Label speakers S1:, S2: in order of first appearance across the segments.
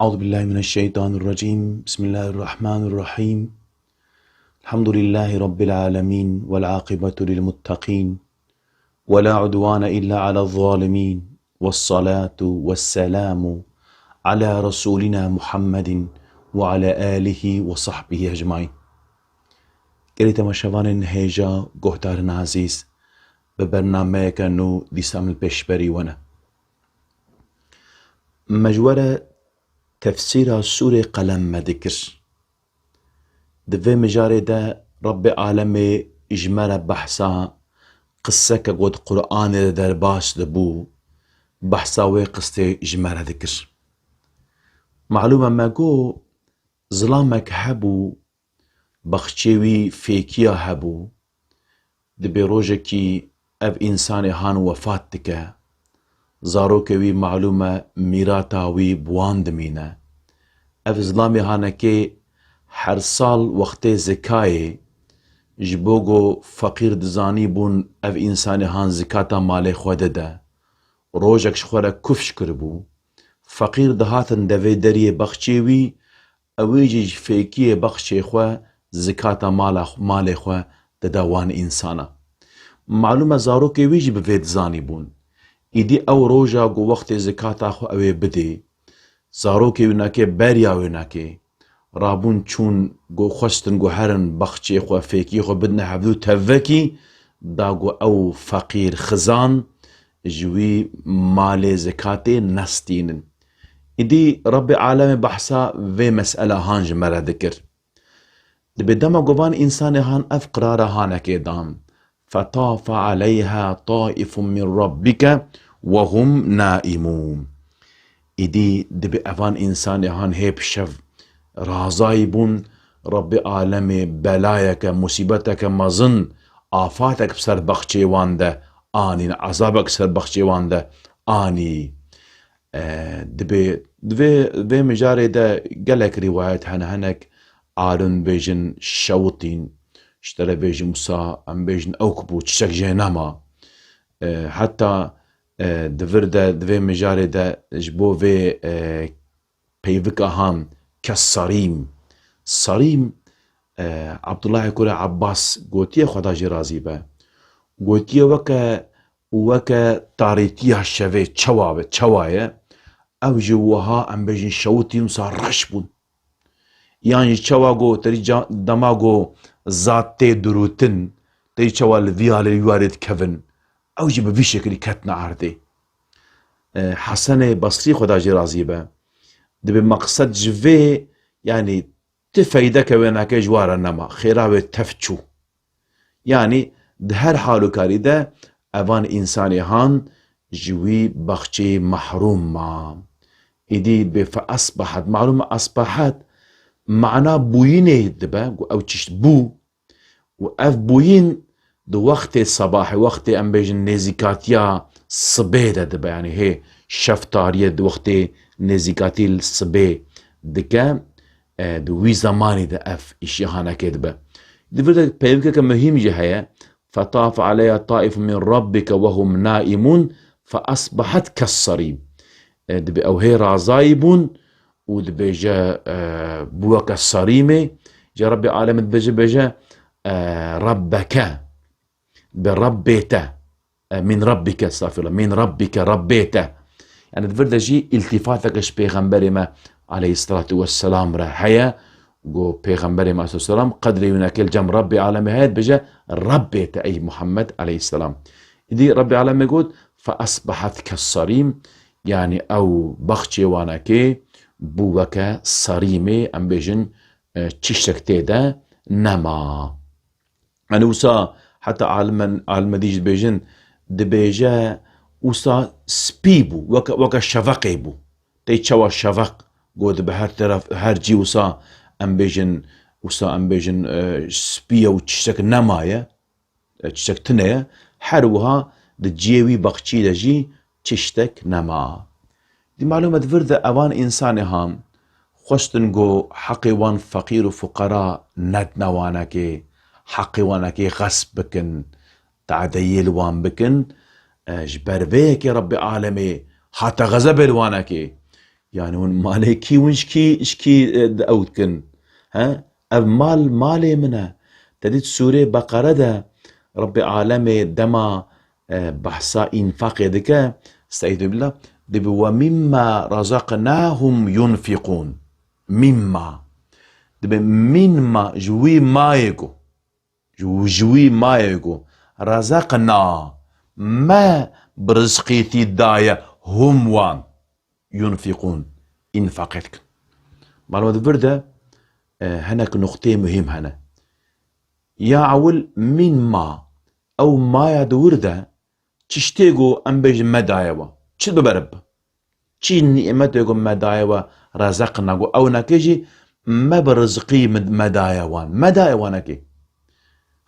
S1: أعوذ بالله من الشيطان الرجيم. بسم الله الرحمن الرحيم. الحمد لله رب العالمين والعاقبة للمتقين ولا عدوان إلا على الظالمين، والصلاة والسلام على رسولنا محمد وعلى آله وصحبه أجمعين. قريت مشوان هيجا قهتار عزيز ببرنامج كانو دي سامل بشبري وانا مجورة تفسير سورة قلم ما ذكر دفي مجاري دا رب عالمي إجمال بحثا قصة كقود قرآن در باس دبو بحثا وي قصة إجمال ذكر معلومة ما قو ظلامك هبو بخشيوي فيكيا هبو دبي روجكي اف إنساني هان وفات دكا زاروكوي معلومة ميراتاوي بوان دمينة اف ظلامي هانكي هر سال وقتی زکایه جبوگو فقیر دزانی بون اف انسانی هان زکاتا مالی خوده ده روژکش خوره کفش کربو فقیر دهاتن دوی دریه بخچیوی اویجی فیکی بخچی خواه زکاتا مالی خواه ده دوان انسانا معلومه زارو که ویجی بوید زانی بون ایدی او روژا گو وقت زکاتا خو اوی بده زارو که ویناکه بریا ویناکه رابون چون گو خستن گو هرن بخچی خو فیکی خو بدن حبدو تفکی دا گو او فقیر خزان جوی مال زکاة نستینن ایدی رب عالم بحثا و مسئله هانج مرا ذکر دبی دما گوان انسان هان اف قرار هانکه دام فطاف عليها طائف من ربك وهم نائمون ایدی دبی اوان انسان هان هیب شف رازای بون رب عالم بلايك مصيبتك مزن آفاتك بسر بخشي وانده آني عذابك بسر بخشي وانده آني دبي مجاري ده قالك روايات هنك عالن بيجن شوطين اشترى بيجن موسى ام بيجن اوكبو تشك جيناما حتى دفر ده دبي مجاري ده جبو في بيفكا هام كالصريم صريم عبد الله يقول عباس قوتيه خدا جي رازي با قوتيه وكا تاريتيه الشفي تشوايا او جوها ام بيجن شوتين صار رشبون يعني تشواغو تري دماغو ذاتي دروتن تري تشوا الفيال الوارد كفن او جي بفي شكل كتنا عردي حسن بصري خدا جي رازي با دبي مقصد جفي يعني تفيدك وينك جوار النما خيراوي تفتشو يعني ده هر حالو كاري ده اوان انساني هان جوي بخشي محروم ما ايدي فأصبحت معلومة أصبحت معناه بوينه دبا او تشت بو واف بوين دو وقت الصباح وقت ام بيجن نزيكاتيا صبيدة دبا يعني هي شفتارية دو وقت نزيكاتي الصبي دكا دوی زمانی ده اف اشی هانا كدبه دفرد پیوکه که مهم جهه فطاف عليها طائف من ربك وهم نائمون فأصبحت كالصريم دبي او هي رازايبون ودبي جا بوك الصريمة جا ربي عالم دبي بجا ربك بربيته من ربك استغفر من ربك ربيته يعني دفرد جي التفاتك اش بيغمبري ما عليه الصلاة والسلام راحية جو بيغمبري ما السلام قدر يناكل جم ربي عالمي هاد بجا ربي أي محمد عليه السلام دي ربي عالمي يقول فأصبحت كالصريم يعني أو بخشي واناكي بوكا صريمي أم بيجن تشتك تيدا نما أنا وسا حتى عالم ديج بيجن دبيجا وسا سبيبو وكا شفقيبو تيتشوا الشفق قود بهر طرف هر جي وسا ام بيجن سبيه وتشتك نمايا تشتك تنيا حروها دجيوي بقشي دجي تشتك نما دي معلومة فرذة اوان انساني هام خوشتن قو حقي وان فقير وفقراء ندنا واناكي حقي واناكي غصب بكن تعديل وان بكن جبر بيك يا رب عالمي حتى غزب واناكي يعني ون مالكي ونشكي اشكي اوتكن ها اف مالي منه تديت سورة بقرة ده رب عالمي دما بحثا انفاق ذكا استعيذ بالله دب ومما رزقناهم ينفقون مما دب مما جوي مايكو جوي مايكو رزقنا ما برزقي تي دايا هم وان ينفقون انفاقتك معلومات برده هناك نقطة مهم هنا يا عول من ما او ما يدور ده تشتيجو ام بيج مدايوا تشد ببرب تشي نعمتكو مدايوا رزقنا او نكيجي ما برزقي مدايوان مدايوانكي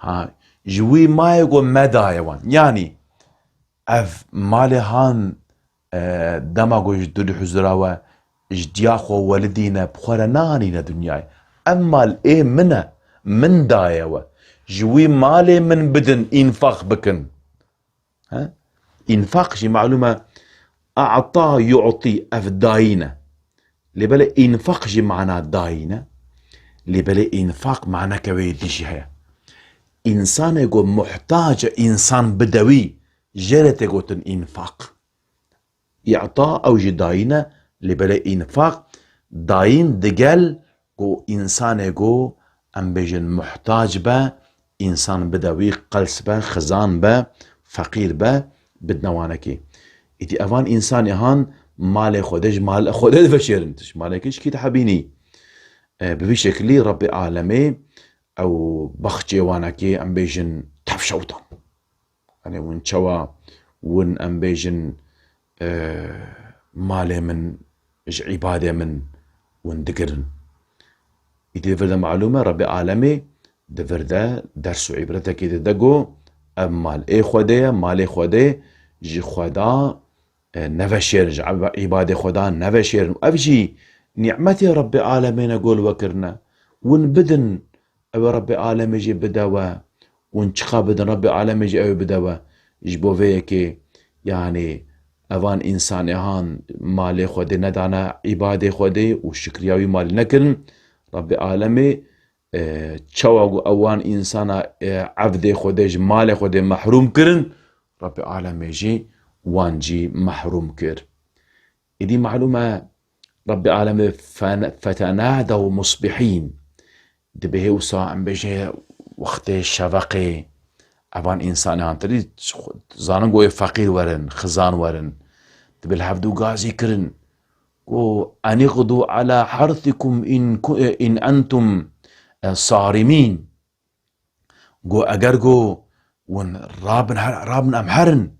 S1: ها جوي ما يقول مدايوان يعني اف مالي هان دماغو جدولي حزراوا جدياخو والدينا بخورناني دنياي اما الايه منه من دايوا جوي مالي من بدن انفاق بكن ها انفاق شي معلومه اعطاه يعطي اف داينه لبلا انفاق شي معناه داينه لبلا انفاق معناه كويدي شي هيا انسان يقول محتاج انسان بدوي جرت يقول انفاق يعطى او جي داينه لبلا انفاق داين دقل قو انسان يقول ام بيجن محتاج با انسان بدوي قلس با خزان با فقير با بدنوانكي ايتي افان انسان يهان مال خودش مال خودش فشيرنتش مالكش كي تحبيني بفي شكلي ربي عالمي او بخجي وانكي ام بيجن تفشوطا يعني ون شوا ون ام بيجن مالي من عبادة من ون دقرن ايتي فردا معلومة ربي عالمي دفردا درسو عبرتك ايتي دقو ام مال اي خودي مالي خودي جي خدا نفشير عبادة خدا نفشير افجي نعمتي ربي عالمين اقول وكرنا ون بدن او ربي عالمي جي بدوا ون چقا بدن ربي عالمي جي او بدوا جبو فيكي يعني اوان انسان هان مالي خودي ندانا عبادة خودي وشكرياوي مالي نكرن ربي عالمي چواغو اوان انسان عبد خودي مالي خودي محروم كرن ربي عالمي جي وانجي محروم كر إدي معلومة ربي عالمي فتنادوا مصبحين دبهي وصا عم بيجي وقت شفقي اوان انسان هان تريد زانن قوي فقير ورن خزان ورن دبل هفدو غازي كرن قو أن يغدوا على حرثكم إن أنتم صارمين قو أجر قو ون رابن أمهرن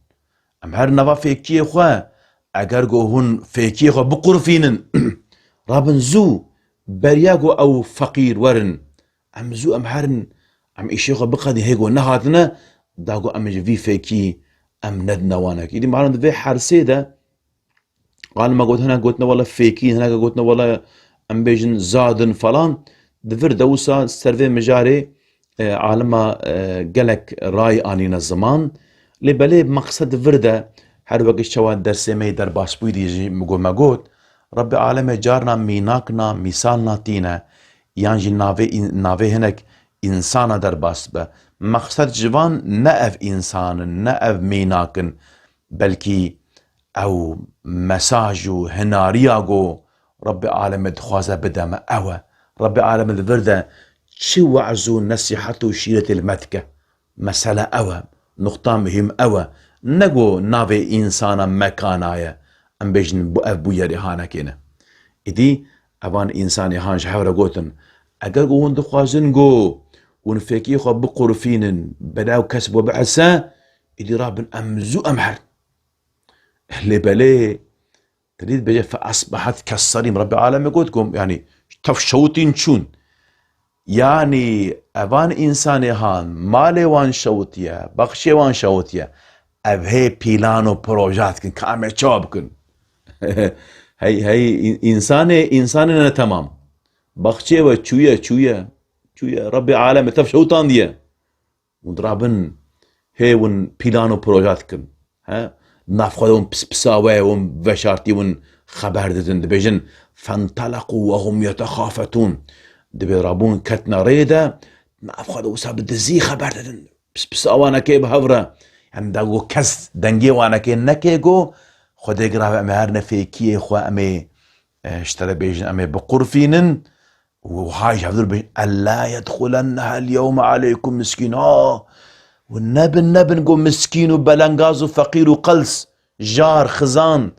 S1: نفا فيكي خوا أجر قو هن فيكي خوا بقرفين رابن زو برياقو أو فقير ورن أم زو أمهرن أم إشي خوا بقدي هيقو نهاتنا داقو أم جفي فيكي أم ندنا وانك إذا معلوم في حرسي ده قال ما قلت هنا قلتنا والله فيكين هنا قلتنا والله ام بيجن زادن فلان دفر دوسا سرفي مجاري عالما قلك راي انينا الزمان لبالي مقصد فرده هر وقت شوان درسي مي در باش بويدي يجي ما قلت ربي عالمي جارنا ميناكنا مثالنا تينا يانجي نافي هناك انسانا در باس با مقصد جوان نأف انسان نأف ميناكن بلكي او مساجو هنارياغو ربي عالم دخوازه بدم اوه ربي عالم الفرده شو وعزو نصيحته شيرة المتكة مسألة اوه نقطة مهم اوه نقو نافي انسانا مكانايا ام بيجن بو يري هانا كينا إدي أبان إنسان يهانش حورا قوتن أقل قوون دخوازن قو ونفكي خو بقرفين بداو كسب وبعسا إدي رابن أمزو أمحر اللي بلي تريد بجي فأصبحت كالصريم رب العالمين قوتكم يعني تفشوتين شون يعني أبان إنسان يهان مالي وان شوتيا بخشي وان شوتيا أبهي بيلانو بروجات كن كامل شوابكن هي إنساننا تمام بخشي وشوية ربي عالم تفشوتان ديه ودرابن هي ون بيلانو بروجات كن ها نافخدون بساوي ون فشارتي ون خبر ددن دبيجن فانطلقوا وهم يتخافتون دبي رابون كتنا ريدا ما أفخذ وساب دزي خبر ددن بس أوانا كي بهورا يعني داغو كس دنجي وانا كي نكيغو خدي قرا مهارنا فيكي خو أمي اشترى بيجن أمي بقرفينن وهاي هذول بيجن ألا يدخلنها اليوم عليكم مسكين والنبن نقول مسكين وبلنغاز وفقير وقلس جار خزان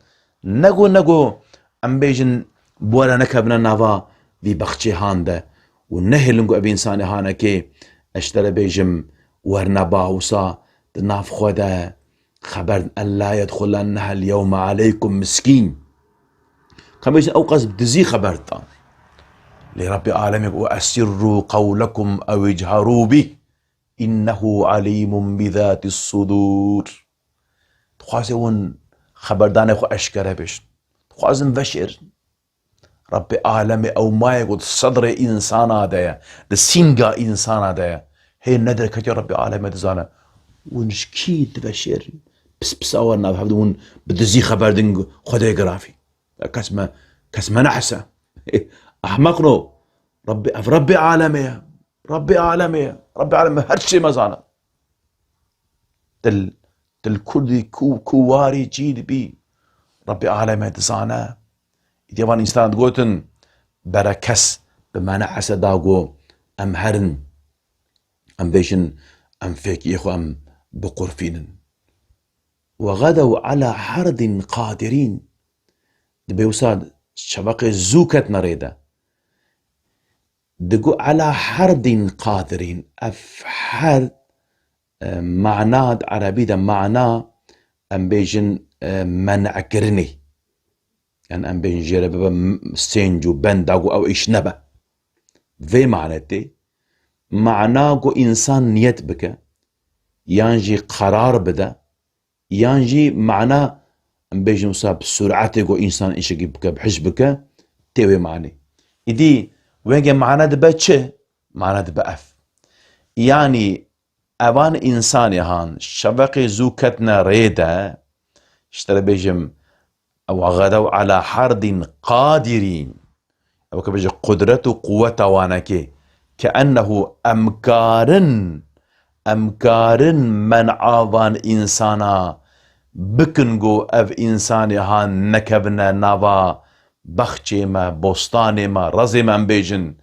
S1: نقول ام بيجن بولا نكبنا نافا في بخشي هانده والنهل نقول ابي انساني هانا كي اشترى بيجم ورنا باوسا ناف خودا خبر ان لا يدخلنها اليوم عليكم مسكين كما اوقز بدزي خبرتا لرب العالمين واسروا قولكم او اجهروا به إنه عليم بذات الصدور تخوازون خبردان خو أشكره بش تخوازن بشر رب عالم أو ما يقول صدر إنسان هذا السينجا إنسان هذا هي ندر كتير رب عالم تزانا ونشكيد بشر بس أولنا بحبدون بدزي خبردن خدي جرافي كسمة نحسة أحمقنو رب عالمي ربي عالمي هرشي مزانا تل كل كواري جيد بي ربي عالمي تزانا ديوان إنسان تقولن بركس بمعنى عسى داغو أم هرن أم بيشن أم فيك يخو أم بقرفين وغدوا على حرد قادرين دبيوساد شبقي زوكت نريده دقو على حرد قادرين أفحر معناه عربي ده معناه أم بيجن منع كرني يعني أم بيجن جرب سينجو بنداغو أو إيش نبا في معناتي معناه إنسان نيت بك يانجي قرار بدا يانجي معناه أم بيجن مصاب سرعتي إنسان إيش بك بحش بك تيوي معني إدي ويجي معنا دبا چه؟ معنا دبا اف يعني اوان انساني هان شبقي زوكتنا ريدا اشترى بيجم او غدوا على حرد قادرين او كبيجي قدرة وقوة وانكي كأنه امكارن من عاضان انسانا بكنغو اف انساني هان نكبنا نافا بخچه ما بوستانه ما رزه من بیجن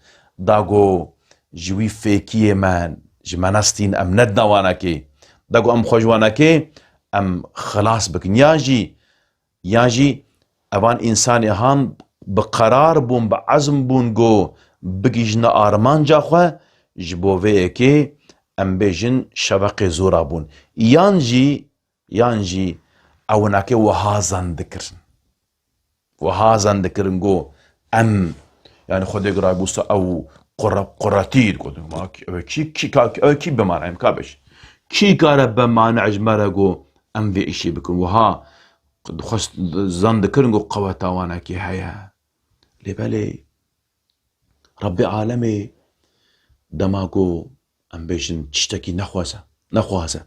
S1: داگو جوی فیکیه من جمانستین ام ندنوانا که داگو ام خوشوانا که ام خلاص بکن یاجی اوان انسانی هان بقرار بون بعزم بون گو بگیجن آرمان جا خواه جبوه که ام بیجن شبق زورا بون یانجی اوناکه وهازن دکرن وهذا ذكرنجو أم يعني خدي قراي بوسا أو قراتيد قلت ما كي بمعنى كابش كي قارب بمعنى عجمرجو أم في إشي بكون وها خص زن ذكرنجو قوتا وانا كي هيا لبالي ربي عالمي دماغو أم بيشن تشتكي نخواسة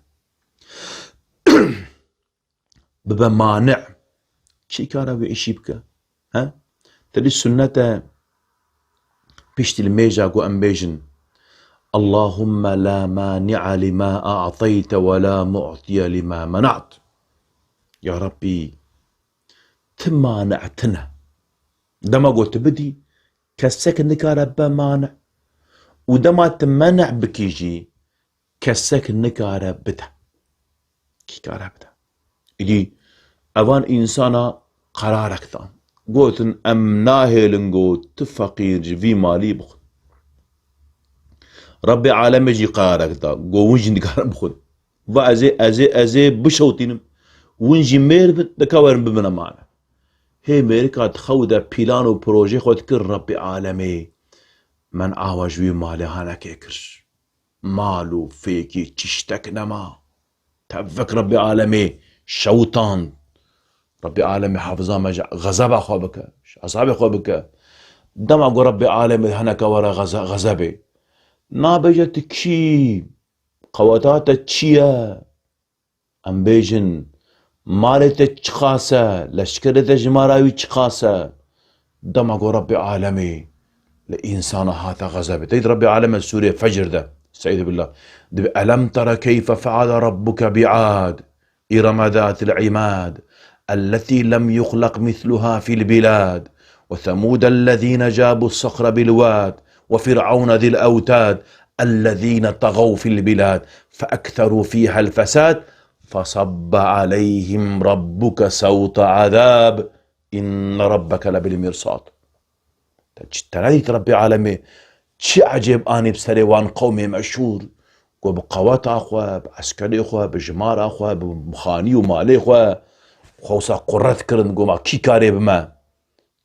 S1: بمانع كي كارا بإشي بك ها تلي السنة بيشتي الميجا قو أمبيجن اللهم لا مانع لما أعطيت ولا معطي لما منعت يا ربي تمانعتنا دما قلت بدي كسك نكارا بمانع ودما تمنع بكيجي كسك نكارا بدا كي كارا بدا إدي اوان انسانا قرارك ثان قوتن ام ناهلنقو تفقير في مالي بخد ربي عالم جي قرارك ثان قو ونجي نقار بخد وازي بشوتينم ونجي مير دكاورن بمنا معنا هي ميركا تخودا بيلان وبروجي خود كر ربي عالمي من عاوج في مالي هانا كيكر مالو فيكي تشتك نما تفك ربي عالمي شوطان ربي عالمي حافظا ما غضب اخو بك عصابي اخو بك دمع قو ربي عالمي هناك ورا غضبي نابجت كي قواتات تشيا ام بيجن مالته چخاسه لشكرته جماراوي چخاسه دمقو رب عالمي لإنسان هذا غزبه تيد رب عالمي سورة فجر ده استعيذ بالله ألم تر كيف فعل ربك بعاد إرم ذات العماد التي لم يخلق مثلها في البلاد وثمود الذين جابوا الصخر بالواد وفرعون ذي الأوتاد الذين طغوا في البلاد فأكثروا فيها الفساد فصب عليهم ربك سوط عذاب إن ربك لبالمرصاد. ترى ربي عالمي چی عجب آنی بسری وان قومی مشهور و بقوات آخوا بعسكري خوا بجمار آخوا بمخاني ومالي خوا خوصا قررت کرن گوما کی کاری بما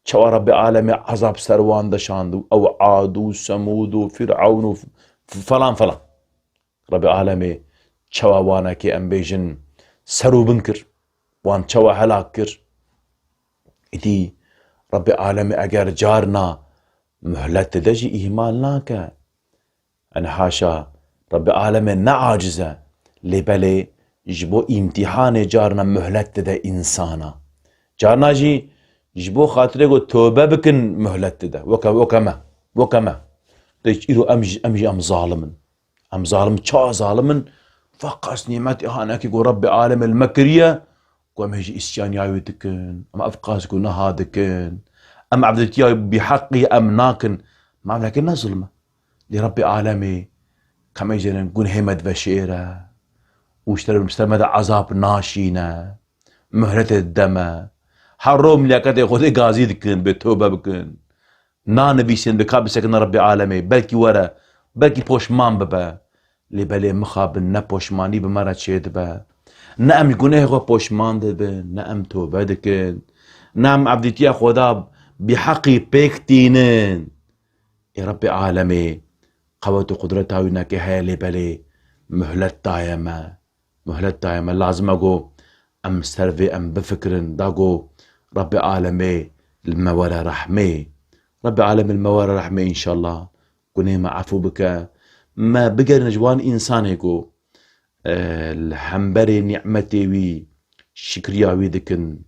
S1: چوا رب عالمي عذاب سروان دشاندو او عاد و سمود و فرعون و فلان فلان رب عالمي چوا وانا كي ام بيجن سرو بنكر وان چوا هلاك كر إدي رب عالمي اگر جارنا مهلت دجي إهمال ناكا أنا حاشا رب العالمين نعاجزة لبلي جبو امتحان جارنا مهلت دا إنسانا جارنا جي جبو خاطره قو توبة بكن مهلت دا وكما ديش إيرو أمجي أم ظالم چا ظالمن فقاس نعمت إهاناكي قو رب العالمين المكرية قو أمجي إسيان ياوي دكن أما أفقاس قو نها دكن أما عبدتياي بحقي أم ناكن ما لكن ظلمة لرب عالمي كما يجرن نقول همد بشيرة واشترى مستمد عذاب ناشينة مهلة الدم حروم لكت يخوضي غازي دكن بتوبة بكن نان بيسين بكاب سكن رب عالمي بلكي ورا بلكي بوشمان ببا لبالي مخاب نبوشماني بمرة شيد با نعم يقول هو بوشمان دبن نعم توبة دكن نعم عبدتيا خدا بحقي بيكتينن يا رب عالمي قوة قدرتها وينك هاي لبالي مهلت دايما لازم اقو ام سرفي ام بفكرن داقو رب عالمي المورا رحمي رب عالمي المورا رحمي ان شاء الله كوني ما عفو بك ما بقر نجوان انسان يقو الحنبري نعمتي وي شكريا ويدكن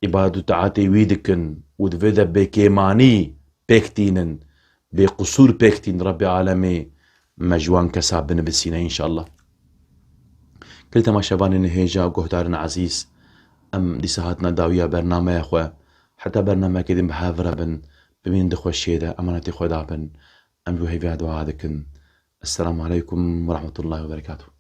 S1: عبادو تعاتي ويدكن ودفيدا بكيماني بيكتينن بقصور بيكتين ربي عالمي مجوان كساب بنبسينا إن شاء الله كلتا ما شبان نهيجا وقهدارنا عزيز أم دي ساعتنا داوية برنامج يا أخوة حتى برنامج كده محافرة بن بمين دخوة الشيدة أمانتي خدا بن أم جوهي في دعاء السلام عليكم ورحمة الله وبركاته.